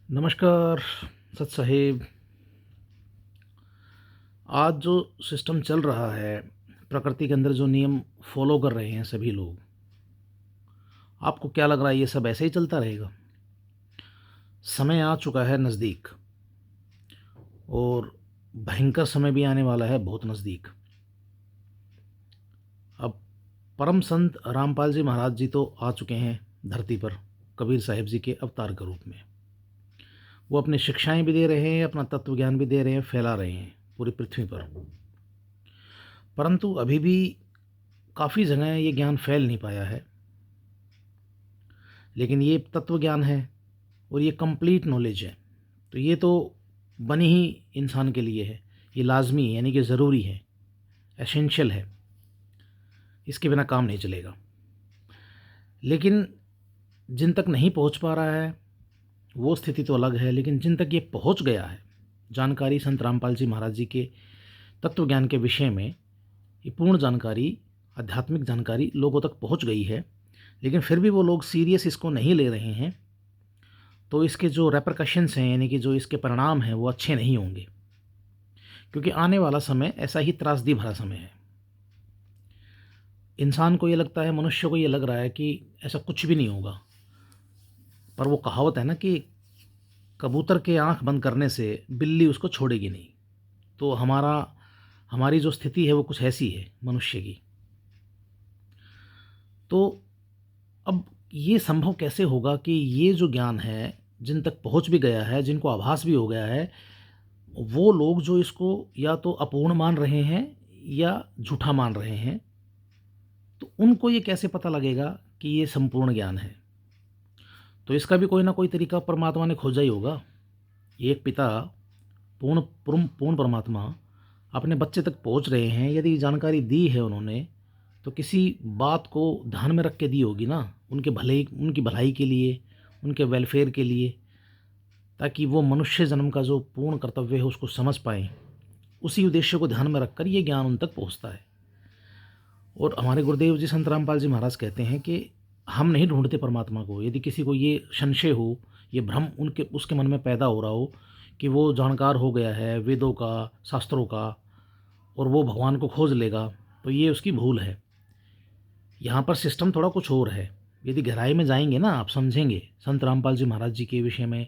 नमस्कार सत साहिब। आज जो सिस्टम चल रहा है, प्रकृति के अंदर जो नियम फॉलो कर रहे हैं सभी लोग, आपको क्या लग रहा है ये सब ऐसे ही चलता रहेगा? समय आ चुका है नज़दीक, और भयंकर समय भी आने वाला है बहुत नज़दीक। अब परम संत रामपाल जी महाराज जी तो आ चुके हैं धरती पर कबीर साहिब जी के अवतार के रूप में। वो अपनी शिक्षाएं भी दे रहे हैं, अपना तत्व ज्ञान भी दे रहे हैं, फैला रहे हैं पूरी पृथ्वी पर। परंतु अभी भी काफ़ी जगह ये ज्ञान फैल नहीं पाया है। लेकिन ये तत्व ज्ञान है और ये कंप्लीट नॉलेज है, तो ये तो बनी ही इंसान के लिए है। ये लाजमी है, यानी कि ज़रूरी है, एसेंशियल है। इसके बिना काम नहीं चलेगा। लेकिन जिन तक नहीं पहुंच पा रहा है वो स्थिति तो अलग है, लेकिन जिन तक ये पहुंच गया है, जानकारी संत रामपाल जी महाराज जी के तत्व ज्ञान के विषय में, ये पूर्ण जानकारी, आध्यात्मिक जानकारी लोगों तक पहुंच गई है, लेकिन फिर भी वो लोग सीरियस इसको नहीं ले रहे हैं, तो इसके जो रेपरकशंस हैं, यानी कि जो इसके परिणाम हैं, वो अच्छे नहीं होंगे। क्योंकि आने वाला समय ऐसा ही त्रासदी भरा समय है। इंसान को ये लगता है, मनुष्य को ये लग रहा है कि ऐसा कुछ भी नहीं होगा, पर वो कहावत है ना कि कबूतर के आंख बंद करने से बिल्ली उसको छोड़ेगी नहीं। तो हमारी जो स्थिति है वो कुछ ऐसी है मनुष्य की। तो अब ये संभव कैसे होगा कि ये जो ज्ञान है, जिन तक पहुंच भी गया है, जिनको आभास भी हो गया है, वो लोग जो इसको या तो अपूर्ण मान रहे हैं या झूठा मान रहे हैं, तो उनको ये कैसे पता लगेगा कि ये संपूर्ण ज्ञान है? तो इसका भी कोई ना कोई तरीका परमात्मा ने खोजा ही होगा। एक पिता, पूर्ण पूर्ण पूर्ण परमात्मा, अपने बच्चे तक पहुंच रहे हैं। यदि जानकारी दी है उन्होंने, तो किसी बात को ध्यान में रख के दी होगी ना, उनकी भलाई के लिए, उनके वेलफेयर के लिए, ताकि वो मनुष्य जन्म का जो पूर्ण कर्तव्य है उसको समझ पाएँ। उसी उद्देश्य को ध्यान में रखकर ये ज्ञान उन तक पहुँचता है। और हमारे गुरुदेव जी संत रामपाल जी महाराज कहते हैं कि हम नहीं ढूंढते परमात्मा को। यदि किसी को ये संशय हो, ये भ्रम उसके मन में पैदा हो रहा हो कि वो जानकार हो गया है वेदों का, शास्त्रों का, और वो भगवान को खोज लेगा, तो ये उसकी भूल है। यहाँ पर सिस्टम थोड़ा कुछ और है। यदि गहराई में जाएंगे ना, आप समझेंगे संत रामपाल जी महाराज जी के विषय में,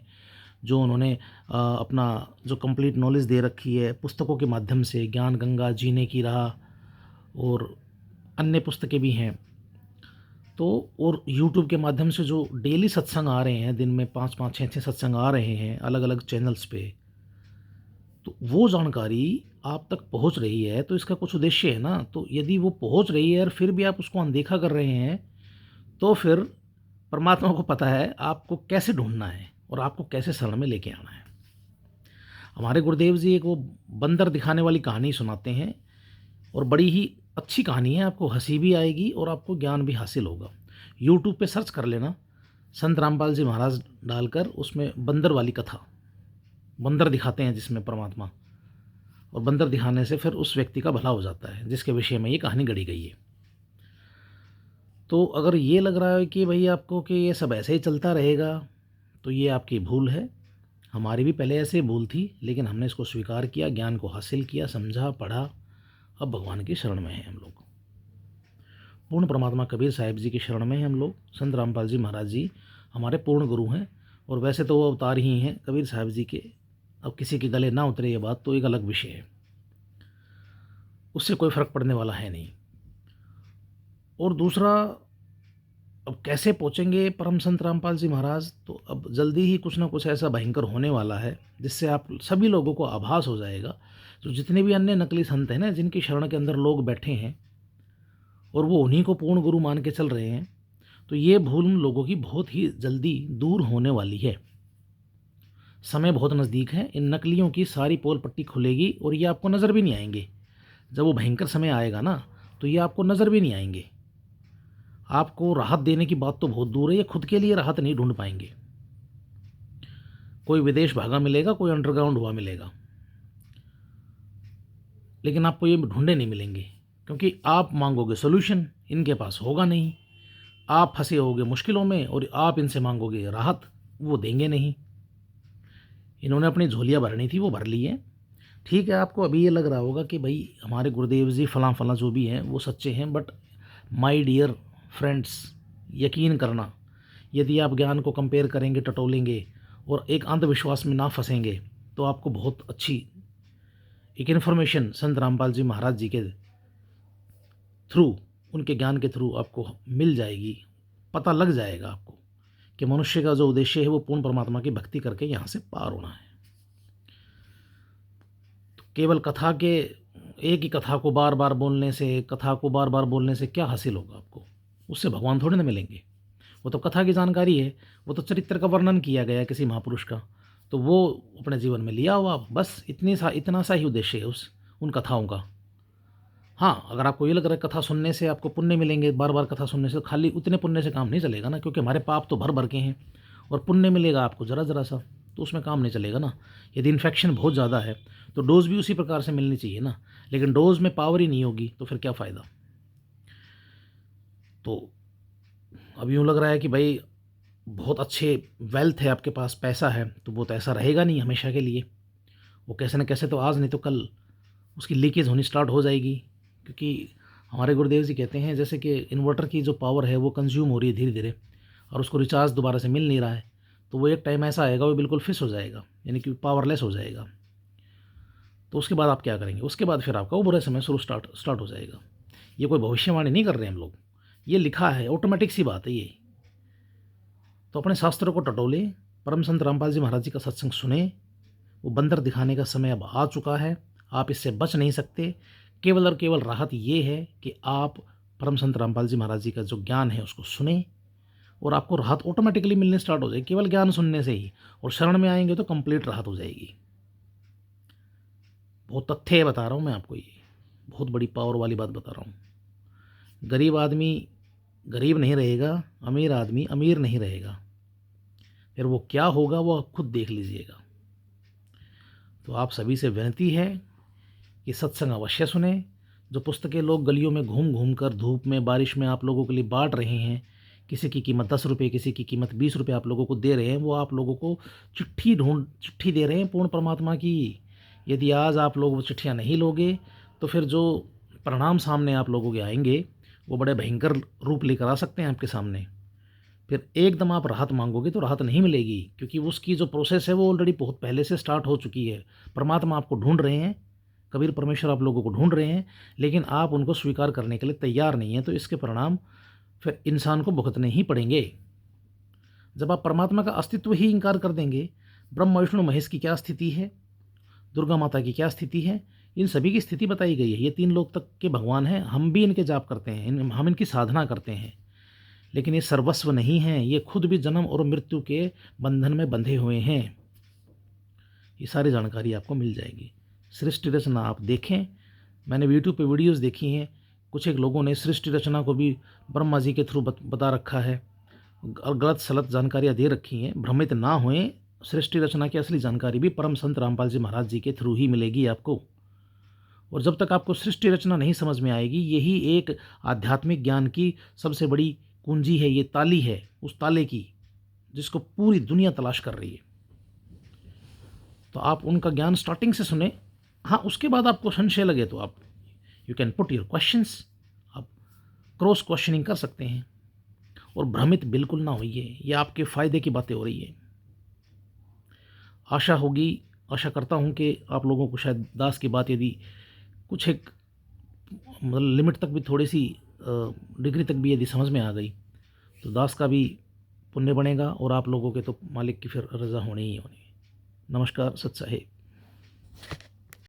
जो उन्होंने अपना जो कंप्लीट नॉलेज दे रखी है पुस्तकों के माध्यम से, ज्ञान गंगा, जीने की राह, और अन्य पुस्तकें भी हैं। तो और यूट्यूब के माध्यम से जो डेली सत्संग आ रहे हैं, दिन में 5-5, 6-6 सत्संग आ रहे हैं अलग अलग चैनल्स पे, तो वो जानकारी आप तक पहुंच रही है, तो इसका कुछ उद्देश्य है ना। तो यदि वो पहुंच रही है और फिर भी आप उसको अनदेखा कर रहे हैं, तो फिर परमात्मा को पता है आपको कैसे ढूंढना है और आपको कैसे शरण में लेके आना है। हमारे गुरुदेव जी एक वो बंदर दिखाने वाली कहानी सुनाते हैं, और बड़ी ही अच्छी कहानी है। आपको हंसी भी आएगी और आपको ज्ञान भी हासिल होगा। यूट्यूब पे सर्च कर लेना, संत रामपाल जी महाराज डालकर, उसमें बंदर वाली कथा, बंदर दिखाते हैं जिसमें परमात्मा, और बंदर दिखाने से फिर उस व्यक्ति का भला हो जाता है जिसके विषय में ये कहानी गढ़ी गई है। तो अगर ये लग रहा है कि भाई आपको कि ये सब ऐसे ही चलता रहेगा, तो ये आपकी भूल है। हमारी भी पहले ऐसे भूल थी, लेकिन हमने इसको स्वीकार किया, ज्ञान को हासिल किया, समझा, पढ़ा। अब भगवान की शरण में हैं हम लोग। पूर्ण परमात्मा कबीर साहिब जी की शरण में हैं हम लोग। संत रामपाल जी महाराज जी हमारे पूर्ण गुरु हैं, और वैसे तो वो अवतार ही हैं कबीर साहिब जी के। अब किसी के गले ना उतरे ये बात तो एक अलग विषय है, उससे कोई फ़र्क पड़ने वाला है नहीं। और दूसरा, अब कैसे पहुँचेंगे परम संत रामपाल जी महाराज? तो अब जल्दी ही कुछ ना कुछ ऐसा भयंकर होने वाला है जिससे आप सभी लोगों को आभास हो जाएगा। जो जितने भी अन्य नकली संत हैं ना, जिनकी शरण के अंदर लोग बैठे हैं और वो उन्हीं को पूर्ण गुरु मान के चल रहे हैं, तो ये भूल उन लोगों की बहुत ही जल्दी दूर होने वाली है। समय बहुत नज़दीक है। इन नकलियों की सारी पोल पट्टी खुलेगी और ये आपको नज़र भी नहीं आएंगे। जब वो भयंकर समय आएगा ना, तो ये आपको नज़र भी नहीं आएंगे। आपको राहत देने की बात तो बहुत दूर है, ये खुद के लिए राहत नहीं ढूंढ पाएंगे। कोई विदेश भागा मिलेगा, कोई अंडरग्राउंड हुआ मिलेगा, लेकिन आपको ये ढूंढे नहीं मिलेंगे, क्योंकि आप मांगोगे सोल्यूशन, इनके पास होगा नहीं। आप फंसे होगे मुश्किलों में और आप इनसे मांगोगे राहत, वो देंगे नहीं। इन्होंने अपनी झोलियाँ भरनी थी, वो भर ली हैं। ठीक है, आपको अभी ये लग रहा होगा कि भाई हमारे गुरुदेव जी फलां-फलां जो भी हैं वो सच्चे हैं, बट माय डियर फ्रेंड्स, यकीन करना, यदि आप ज्ञान को कंपेयर करेंगे, टटोलेंगे और एक अंधविश्वास में ना फँसेंगे, तो आपको बहुत अच्छी एक इन्फॉर्मेशन संत रामपाल जी महाराज जी के थ्रू, उनके ज्ञान के थ्रू आपको मिल जाएगी। पता लग जाएगा आपको कि मनुष्य का जो उद्देश्य है वो पूर्ण परमात्मा की भक्ति करके यहाँ से पार होना है। तो केवल कथा के एक ही कथा को बार बार बोलने से, कथा को बार बार बोलने से क्या हासिल होगा आपको? उससे भगवान थोड़े ना मिलेंगे। वो तो कथा की जानकारी है, वो तो चरित्र का वर्णन किया गया है किसी महापुरुष का, तो वो अपने जीवन में लिया हो आप, बस इतना सा ही उद्देश्य है उस उन कथाओं का। हाँ, अगर आपको ये लग रहा है कथा सुनने से आपको पुण्य मिलेंगे, बार-बार कथा सुनने से, तो खाली उतने पुण्य से काम नहीं चलेगा ना, क्योंकि हमारे पाप तो भर-भर के हैं और पुण्य मिलेगा आपको ज़रा-ज़रा सा, तो उसमें काम नहीं चलेगा ना। यदि इन्फेक्शन बहुत ज़्यादा है, तो डोज़ भी उसी प्रकार से मिलनी चाहिए ना, लेकिन डोज़ में पावर ही नहीं होगी, तो फिर क्या फ़ायदा? तो अब यूँ लग रहा है कि भाई बहुत अच्छे वेल्थ है आपके पास, पैसा है, तो वो तो ऐसा रहेगा नहीं हमेशा के लिए। वो कैसे न कैसे तो आज नहीं तो कल उसकी लीकेज होनी स्टार्ट हो जाएगी, क्योंकि हमारे गुरुदेव जी कहते हैं जैसे कि इन्वर्टर की जो पावर है वो कंज्यूम हो रही है धीरे धीरे, और उसको रिचार्ज दोबारा से मिल नहीं रहा है, तो वो एक टाइम ऐसा आएगा वो बिल्कुल फिस हो जाएगा, यानी कि पावरलेस हो जाएगा। तो उसके बाद आप क्या करेंगे? उसके बाद फिर आपका वो बुरा समय शुरू स्टार्ट हो जाएगा। ये कोई भविष्यवाणी नहीं कर रहे हैं हम लोग, ये लिखा है, ऑटोमेटिक सी बात है ये। तो अपने शास्त्रों को टटोले, परम संत रामपाल जी महाराज जी का सत्संग सुने। वो बंदर दिखाने का समय अब आ चुका है, आप इससे बच नहीं सकते। केवल और केवल राहत ये है कि आप परम संत रामपाल जी महाराज जी का जो ज्ञान है उसको सुने, और आपको राहत ऑटोमेटिकली मिलने स्टार्ट हो जाएगी केवल ज्ञान सुनने से ही, और शरण में आएंगे तो कंप्लीट राहत हो जाएगी। बहुत तथ्य बता रहा हूँ मैं आपको, ये बहुत बड़ी पावर वाली बात बता रहा हूँ। गरीब आदमी गरीब नहीं रहेगा, अमीर आदमी अमीर नहीं रहेगा, फिर वो क्या होगा वो आप खुद देख लीजिएगा। तो आप सभी से विनती है कि सत्संग अवश्य सुने। जो पुस्तकें लोग गलियों में घूम घूम कर धूप में बारिश में आप लोगों के लिए बांट रहे हैं, किसी की कीमत 10 रुपये, किसी की कीमत 20 रुपये आप लोगों को दे रहे हैं, वो आप लोगों को चिट्ठी दे रहे हैं पूर्ण परमात्मा की। यदि आज आप लोग वो चिट्ठियाँ नहीं लोगे, तो फिर जो परिणाम सामने आप लोगों के आएंगे वो बड़े भयंकर रूप लेकर आ सकते हैं आपके सामने। फिर एकदम आप राहत मांगोगे तो राहत नहीं मिलेगी, क्योंकि उसकी जो प्रोसेस है वो ऑलरेडी बहुत पहले से स्टार्ट हो चुकी है। परमात्मा आपको ढूंढ रहे हैं, कबीर परमेश्वर आप लोगों को ढूंढ रहे हैं, लेकिन आप उनको स्वीकार करने के लिए तैयार नहीं हैं, तो इसके परिणाम फिर इंसान को भुगतने ही पड़ेंगे। जब आप परमात्मा का अस्तित्व ही इनकार कर देंगे, ब्रह्मा विष्णु महेश की क्या स्थिति है, दुर्गा माता की क्या स्थिति है, इन सभी की स्थिति बताई गई है। ये 3 लोक तक के भगवान हैं, हम भी इनके जाप करते हैं, हम इनकी साधना करते हैं, लेकिन ये सर्वस्व नहीं हैं, ये खुद भी जन्म और मृत्यु के बंधन में बंधे हुए हैं। ये सारी जानकारी आपको मिल जाएगी। सृष्टि रचना आप देखें, मैंने यूट्यूब पे वीडियोस देखी हैं, कुछ एक लोगों ने सृष्टि रचना को भी ब्रह्मा जी के थ्रू बता रखा है और गलत सलत जानकारियाँ दे रखी हैं। भ्रमित ना होएं, सृष्टि रचना की असली जानकारी भी परम संत रामपाल जी महाराज जी के थ्रू ही मिलेगी आपको। और जब तक आपको सृष्टि रचना नहीं समझ में आएगी, यही एक आध्यात्मिक ज्ञान की सबसे बड़ी कुंजी है, ये ताली है उस ताले की जिसको पूरी दुनिया तलाश कर रही है। तो आप उनका ज्ञान स्टार्टिंग से सुने। हाँ, उसके बाद आपको संशय लगे तो आप you can put your questions, आप क्रॉस क्वेश्चनिंग कर सकते हैं, और भ्रमित बिल्कुल ना होइए, ये आपके फ़ायदे की बातें हो रही है। आशा करता हूँ कि आप लोगों को शायद दास की बात यदि कुछ एक मतलब लिमिट तक भी, थोड़ी सी डिग्री तक भी यदि समझ में आ गई, तो दास का भी पुण्य बनेगा और आप लोगों के तो मालिक की फिर रज़ा होनी ही होनी है। नमस्कार, सत साहिब।